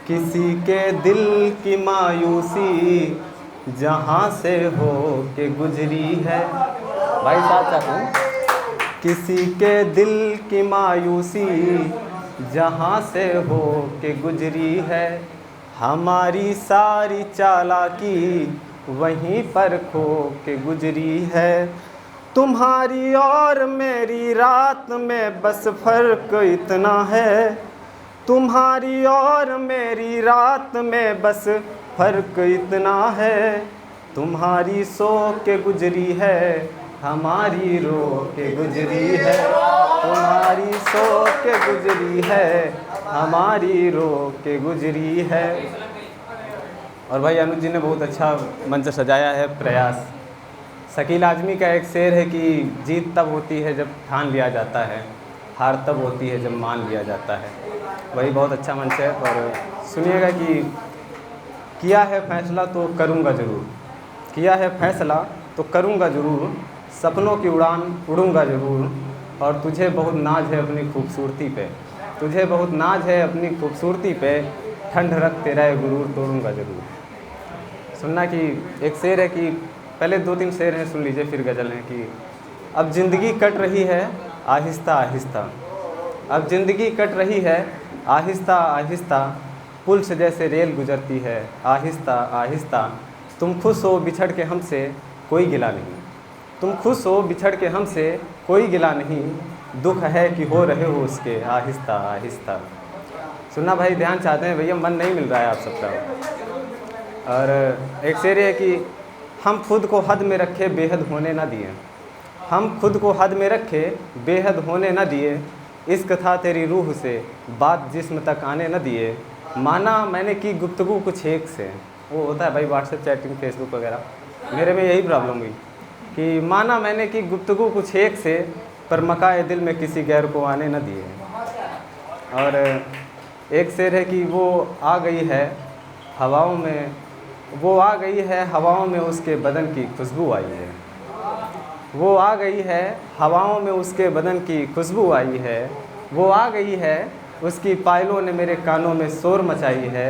किसी के दिल की मायूसी जहाँ से हो के गुजरी है। भाई साथ साथ हूँ। किसी के दिल की मायूसी जहाँ से हो के गुजरी है, हमारी सारी चालाकी वहीं पर खो के गुजरी है। तुम्हारी और मेरी रात में बस फ़र्क इतना है, तुम्हारी और मेरी रात में बस फ़र्क इतना है। तुम्हारी सो के गुजरी है, हमारी रो के गुजरी है। तुम्हारी सो के गुजरी है, हमारी रो के गुजरी है। और भाई अनुज जी ने बहुत अच्छा मंच सजाया है, प्रयास। शकील आजमी का एक शेर है कि जीत तब होती है जब ठान लिया जाता है, हार तब होती है जब मान लिया जाता है। वही बहुत अच्छा मंच है। और सुनिएगा कि किया है फैसला तो करूँगा ज़रूर, किया है फैसला तो करूँगा ज़रूर, सपनों की उड़ान उड़ूँगा ज़रूर। और तुझे बहुत नाज है अपनी खूबसूरती पे, तुझे बहुत नाज है अपनी खूबसूरती पे, ठंड रख तेरा ये गुरूर तोड़ूँगा ज़रूर। सुनना कि एक शेर है कि पहले 2-3 शेर हैं, सुन लीजिए, फिर गज़ल हैं कि अब ज़िंदगी कट रही है आहिस्ता आहिस्ता, अब ज़िंदगी कट रही है आहिस्ता आहिस्ता, पुल से जैसे रेल गुजरती है आहिस्ता आहिस्ता। तुम खुश हो बिछड़ के हमसे कोई गिला नहीं, तुम खुश हो बिछड़ के हमसे कोई गिला नहीं, दुख है कि हो रहे हो उसके आहिस्ता आहिस्ता। सुनना भाई, ध्यान चाहते हैं भैया, मन नहीं मिल रहा है आप सबका। और एक शेर है कि हम खुद को हद में रखे बेहद होने ना दिए, हम खुद को हद में रखे बेहद होने न दिए, इश्क था तेरी रूह से बात जिस्म तक आने न दिए। माना मैंने की गुफ्तगू कुछ एक से, वो होता है भाई व्हाट्सएप चैटिंग फेसबुक वगैरह, मेरे में यही प्रॉब्लम हुई कि माना मैंने की गुफ्तगू कुछ एक से, पर मकाए दिल में किसी गैर को आने न दिए। और एक शेर है कि वो आ गई है हवाओं में, वो आ गई है हवाओं में उसके बदन की खुशबू आई है, वो आ गई है हवाओं में उसके बदन की खुशबू आई है, वो आ गई है उसकी पायलों ने मेरे कानों में शोर मचाई है।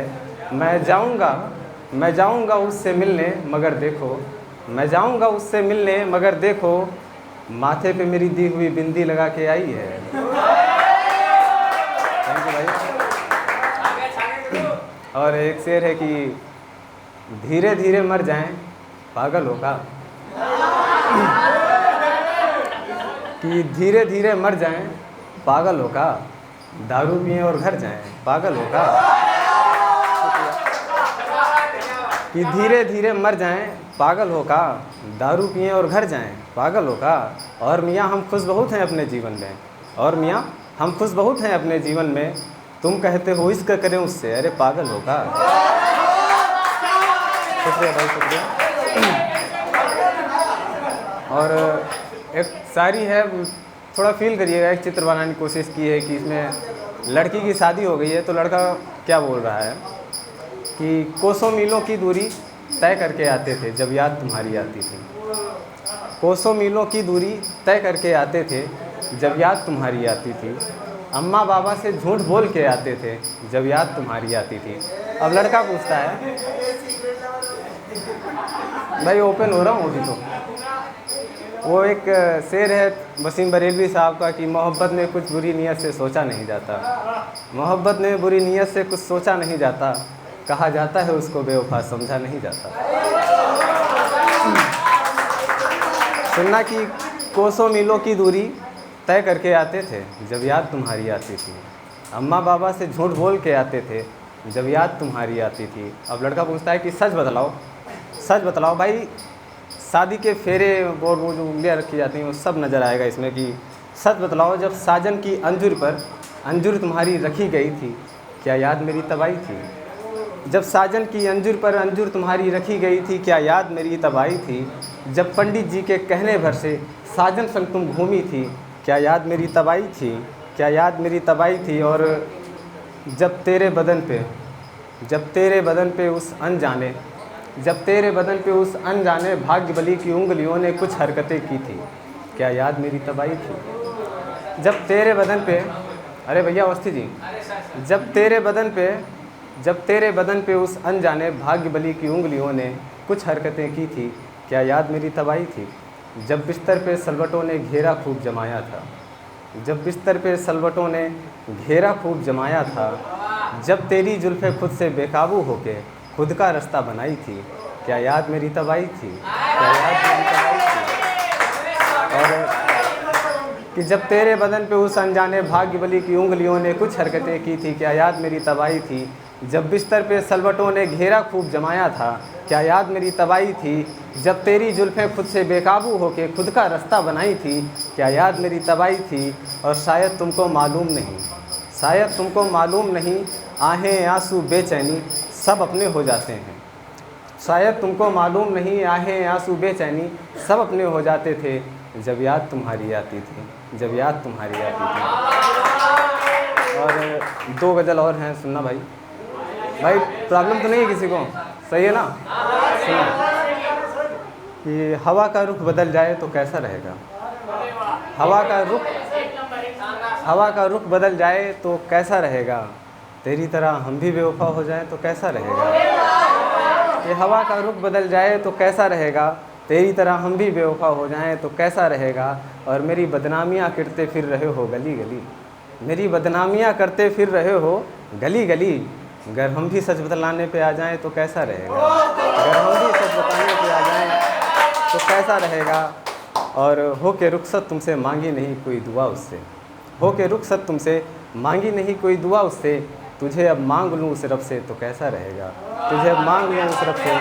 मैं जाऊंगा उससे मिलने मगर देखो, मैं जाऊंगा उससे मिलने मगर देखो, माथे पे मेरी दी हुई बिंदी लगा के आई है। थैंक यू भाई। और एक शेर है कि धीरे धीरे मर जाएं पागल होगा, कि धीरे धीरे मर जाएं पागल होगा, दारू पिएं और घर जाएं पागल होगा, कि धीरे धीरे मर जाएं पागल होगा, दारू पिएं और घर जाएं पागल होगा। और मियाँ हम खुश बहुत हैं अपने जीवन में, और मियाँ हम खुश बहुत हैं अपने जीवन में, तुम कहते हो इश्क करें उससे, अरे पागल होगा। शुक्रिया भाई, शुक्रिया। और एक शायरी है, थोड़ा फील करिएगा। एक चित्र बनाने की कोशिश की है कि इसमें लड़की की शादी हो गई है तो लड़का क्या बोल रहा है कि कोसों मीलों की दूरी तय करके आते थे जब याद तुम्हारी आती थी, कोसों मीलों की दूरी तय करके आते थे जब याद तुम्हारी आती थी, अम्मा बाबा से झूठ बोल के आते थे जब याद तुम्हारी आती थी। अब लड़का पूछता है, भाई ओपन हो रहा हूँ अभी तो। वो एक शेर है वसीम बरेलवी साहब का कि मोहब्बत में कुछ बुरी नीयत से सोचा नहीं जाता, मोहब्बत में बुरी नीयत से कुछ सोचा नहीं जाता, कहा जाता है उसको बेवफा समझा नहीं जाता। सुनना कि कोसों मीलों की दूरी तय करके आते थे जब याद तुम्हारी आती थी, अम्मा बाबा से झूठ बोल के आते थे जब याद तुम्हारी आती थी। अब लड़का पूछता है कि सच बतलाओ, सच बतलाओ। भाई शादी के फेरे और वो जो उंगलियाँ रखी जाती हैं वो सब नज़र आएगा इसमें कि सच बतलाओ, जब साजन की अंजुर पर अंजुर तुम्हारी रखी गई थी, क्या याद मेरी तब आई थी, जब साजन की अंजुर पर अंजुर तुम्हारी रखी गई थी, क्या याद मेरी तब आई थी, जब पंडित जी के कहने भर से साजन संग तुम घूमी थी, क्या याद मेरी तब आई थी, क्या याद मेरी तब आई थी। और जब तेरे बदन पे, जब तेरे बदन पे उस अनजाने, जब तेरे बदन पे उस अनजाने भाग्य बली की उंगलियों ने कुछ हरकतें की थी, क्या याद मेरी तब आई थी, जब तेरे बदन पे, अरे भैया अवस्थी जी, जब तेरे बदन पे जब तेरे बदन पे उस अनजाने भाग्य बली की उंगलियों ने कुछ हरकतें की थी, क्या याद मेरी तबाही थी। जब बिस्तर पे सलवटों ने घेरा खूब जमाया था, जब बिस्तर पे सलवटों ने घेरा खूब जमाया था, जब तेरी जुल्फ़ें खुद से बेकाबू होके खुद का रास्ता बनाई थी, क्या याद मेरी तबाही थी, क्या याद मेरी तबाही थी। और कि जब तेरे बदन पे उस अनजाने भाग्य बली की उंगलियों ने कुछ हरकतें की थी, क्या याद मेरी तबाही थी। जब बिस्तर पे सलवटों ने घेरा खूब जमाया था, क्या याद मेरी तबाही थी। जब तेरी जुल्फ़ें खुद से बेकाबू होके खुद का रास्ता बनाई थी, क्या याद मेरी तबाही थी। और शायद तुमको मालूम नहीं, शायद तुमको मालूम नहीं, आहें आंसू बेचैनी सब अपने हो जाते हैं। शायद तुमको मालूम नहीं, आहें आंसू बेचैनी सब अपने हो जाते थे, जब याद तुम्हारी आती थी, जब याद तुम्हारी आती थी। और 2 गज़ल और हैं, सुनना भाई। भाई प्रॉब्लम तो नहीं है किसी को, सही है ना। सुनना कि हवा का रुख बदल जाए तो कैसा रहेगा, हवा का रुख बदल जाए तो कैसा रहेगा। तेरी तरह हम भी बेवफा हो जाए तो कैसा रहेगा। कि हवा का रुख बदल जाए तो कैसा रहेगा, तेरी तरह हम भी बेवफा हो जाएं तो कैसा रहेगा। और मेरी बदनामियाँ करते फिर रहे हो गली गली, मेरी बदनामियाँ करते फिर रहे हो गली गली। अगर हम भी सच बतलाने पे आ जाएं तो कैसा रहेगा, अगर हम भी सच बताने पे आ जाएं तो कैसा रहेगा। और हो के रुखसत तुमसे मांगी नहीं कोई दुआ उससे, हो के रुखसत तुमसे मांगी नहीं कोई दुआ उससे। तुझे अब मांग लूँ उस रब से तो कैसा रहेगा, तुझे अब मांग लूँ उस रब से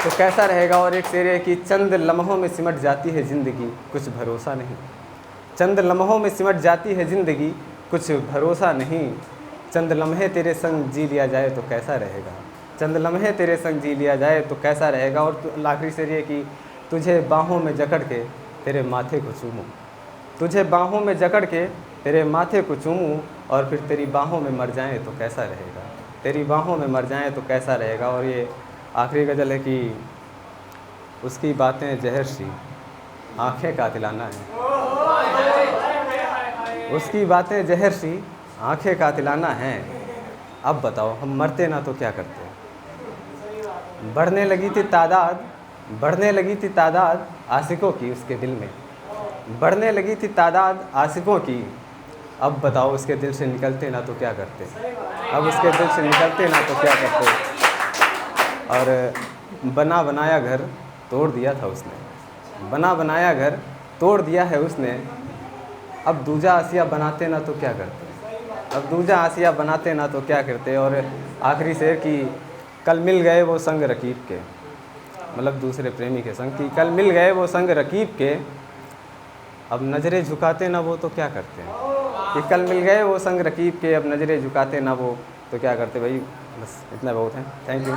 तो कैसा रहेगा। और एक शेर है कि चंद लम्हों में सिमट जाती है ज़िंदगी कुछ भरोसा नहीं, चंद लम्हों में सिमट जाती है ज़िंदगी कुछ भरोसा नहीं। चंद लम्हे तेरे संग जी लिया जाए तो कैसा रहेगा, चंद लम्हे तेरे संग जी लिया जाए तो कैसा रहेगा। और आखिरी शेर है कि तुझे बाहों में जकड़ के तेरे माथे को चूमूं, तुझे बाहों में जकड़ के तेरे माथे को चूमूं। और फिर तेरी बाहों में मर जाएं तो कैसा रहेगा, तेरी बाहों में मर जाएं तो कैसा रहेगा। और ये आखिरी गज़ल है कि उसकी बातें जहर सी आँखें कातिलाना है, उसकी बातें जहर सी आँखें कातिलाना हैं। अब बताओ हम मरते ना तो क्या करते। बढ़ने लगी थी तादाद, बढ़ने लगी थी तादाद आशिकों की उसके दिल में, बढ़ने लगी थी तादाद आशिकों की। अब बताओ उसके दिल से निकलते ना तो क्या करते, अब उसके दिल से निकलते ना तो क्या करते। और बना बनाया घर तोड़ दिया था उसने, बना बनाया घर तोड़ दिया है उसने। अब दूजा आसिया बनाते ना तो क्या करते, अब दूजा आसिया बनाते ना तो क्या करते। और आखिरी शेर कि कल मिल गए वो संग रकीब के, मतलब दूसरे प्रेमी के संग, कि कल मिल गए वो संग रकीब के। अब नज़रें झुकाते ना वो तो क्या करते हैं, कि कल मिल गए वो संग रकीब के, अब नज़रें झुकाते ना वो तो क्या करते। भाई बस इतना बहुत है, थैंक यू।